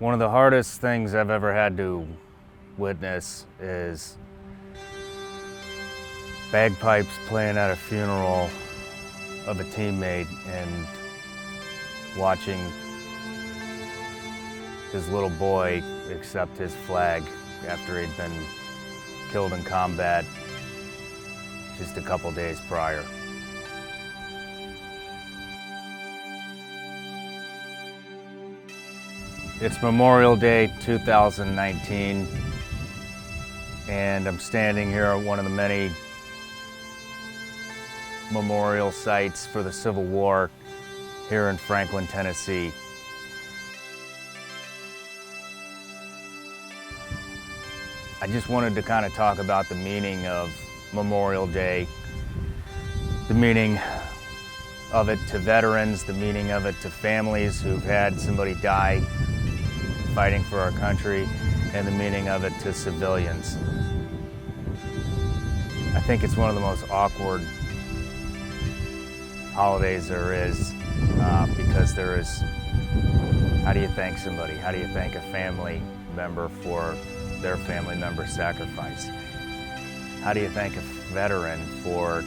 One of the hardest things I've ever had to witness is bagpipes playing at a funeral of a teammate and watching his little boy accept his flag after he'd been killed in combat just a couple days prior. It's Memorial Day 2019, and I'm standing here at one of the many memorial sites for the Civil War here in Franklin, Tennessee. I just wanted to kind of talk about the meaning of Memorial Day, the meaning of it to veterans, the meaning of it to families who've had somebody die fighting for our country, and the meaning of it to civilians. I think it's one of the most awkward holidays there is, because there is, how do you thank somebody? How do you thank a family member for their family member's sacrifice? How do you thank a veteran for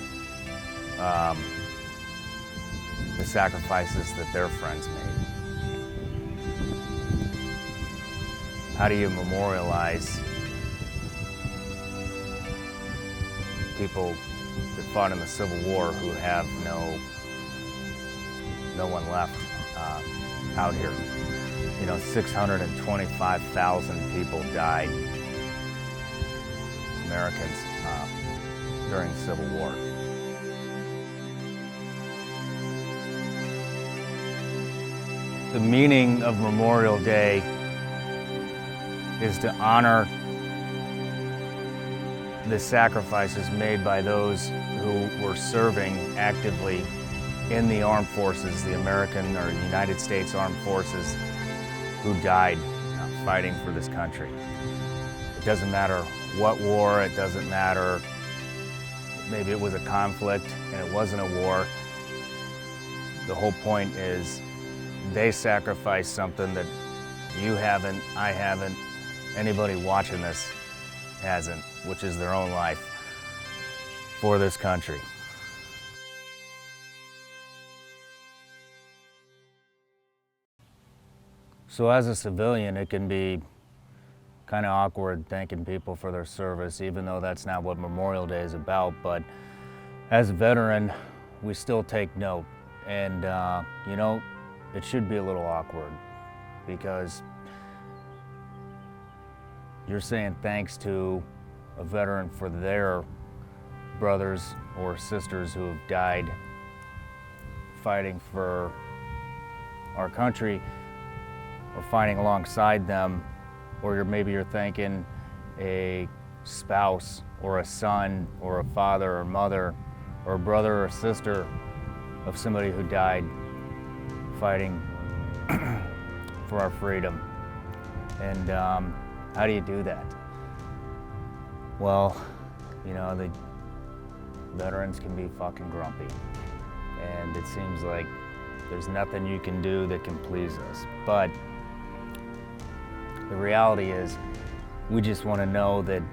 the sacrifices that their friends made? How do you memorialize people that fought in the Civil War who have no one left out here? You know, 625,000 people died, Americans, during the Civil War. The meaning of Memorial Day is to honor the sacrifices made by those who were serving actively in the armed forces, the American or United States Armed Forces, who died fighting for this country. It doesn't matter what war, it doesn't matter, maybe it was a conflict and it wasn't a war. The whole point is they sacrificed something that you haven't, I haven't, anybody watching this hasn't, which is their own life for this country. So as a civilian, it can be kind of awkward thanking people for their service, even though that's not what Memorial Day is about. But as a veteran, we still take note. And, you know, it should be a little awkward because you're saying thanks to a veteran for their brothers or sisters who have died fighting for our country or fighting alongside them, or maybe you're thanking a spouse or a son or a father or mother or a brother or sister of somebody who died fighting for our freedom. And how do you do that? Well, you know, the veterans can be fucking grumpy. And it seems like there's nothing you can do that can please us. But the reality is, we just want to know that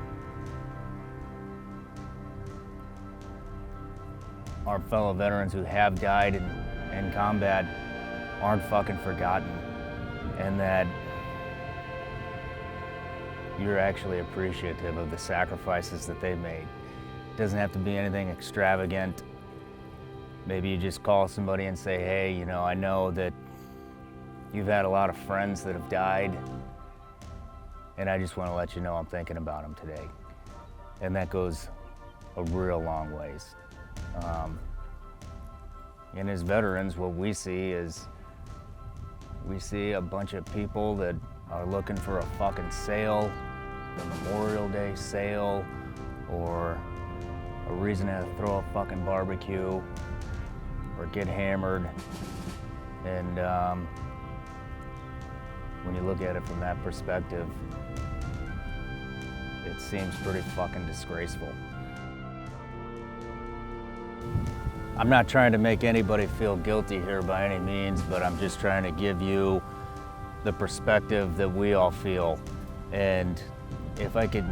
our fellow veterans who have died in combat aren't fucking forgotten, and that you're actually appreciative of the sacrifices that they made. It doesn't have to be anything extravagant. Maybe you just call somebody and say, hey, you know, I know that you've had a lot of friends that have died, and I just want to let you know I'm thinking about them today. And that goes a real long ways. And as veterans, what we see is, we see a bunch of people that are looking for a fucking sale, the Memorial Day sale, or a reason to throw a fucking barbecue or get hammered. And when you look at it from that perspective, it seems pretty fucking disgraceful. I'm not trying to make anybody feel guilty here by any means, but I'm just trying to give you the perspective that we all feel. And if I could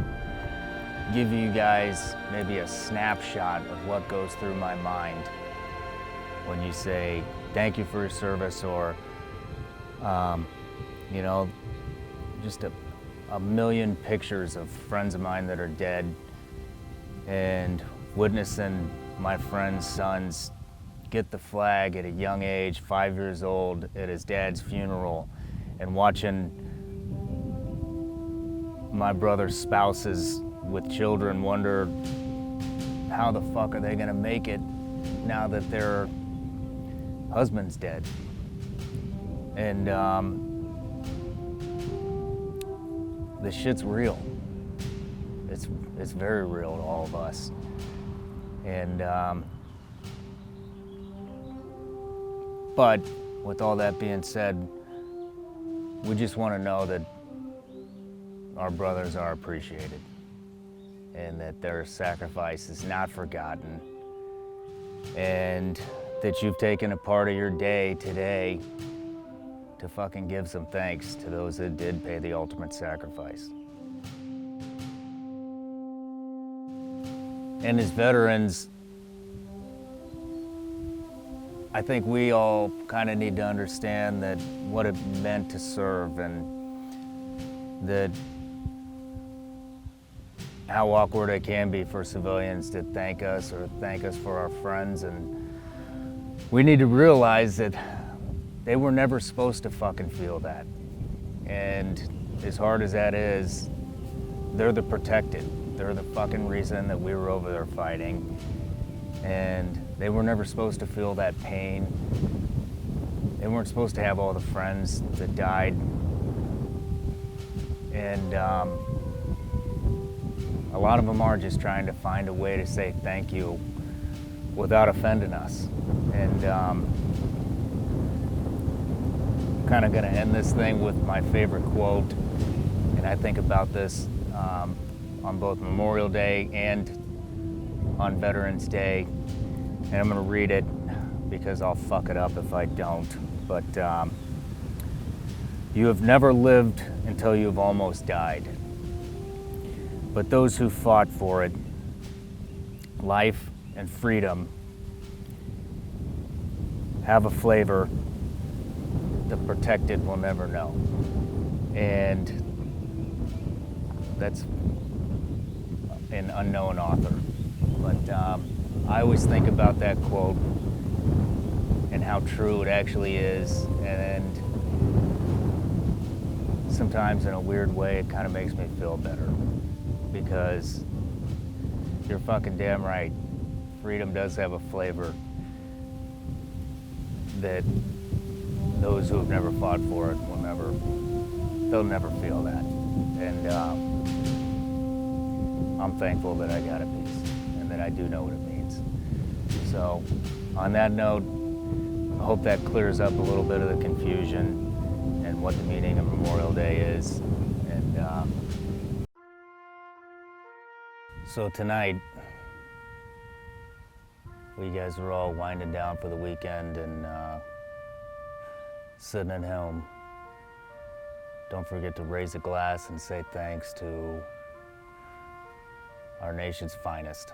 give you guys maybe a snapshot of what goes through my mind when you say, thank you for your service, or, you know, just a million pictures of friends of mine that are dead, and witnessing my friend's sons get the flag at a young age, 5 years old, at his dad's funeral, and watching my brother's spouses with children wonder how the fuck are they gonna make it now that their husband's dead. And this shit's real. It's very real to all of us. And but with all that being said, we just want to know that our brothers are appreciated and that their sacrifice is not forgotten, and that you've taken a part of your day today to fucking give some thanks to those that did pay the ultimate sacrifice. And as veterans, I think we all kind of need to understand that what it meant to serve, and that how awkward it can be for civilians to thank us or thank us for our friends. And we need to realize that they were never supposed to fucking feel that. And as hard as that is, they're the protected. They're the fucking reason that we were over there fighting. And they were never supposed to feel that pain. They weren't supposed to have all the friends that died. And a lot of them are just trying to find a way to say thank you without offending us. And kind of gonna end this thing with my favorite quote. And I think about this on both Memorial Day and on Veterans Day. And I'm gonna read it because I'll fuck it up if I don't. But you have never lived until you've almost died. But those who fought for it, life and freedom, have a flavor the protected will never know. And that's an unknown author. But I always think about that quote and how true it actually is. And sometimes in a weird way, it kind of makes me feel better, because you're fucking damn right. Freedom does have a flavor that those who have never fought for it they'll never feel that. And I'm thankful that I got a piece and that I do know what it means. So on that note, I hope that clears up a little bit of the confusion and what the meaning of Memorial Day is. And so tonight, we guys are all winding down for the weekend and sitting at home. Don't forget to raise a glass and say thanks to our nation's finest.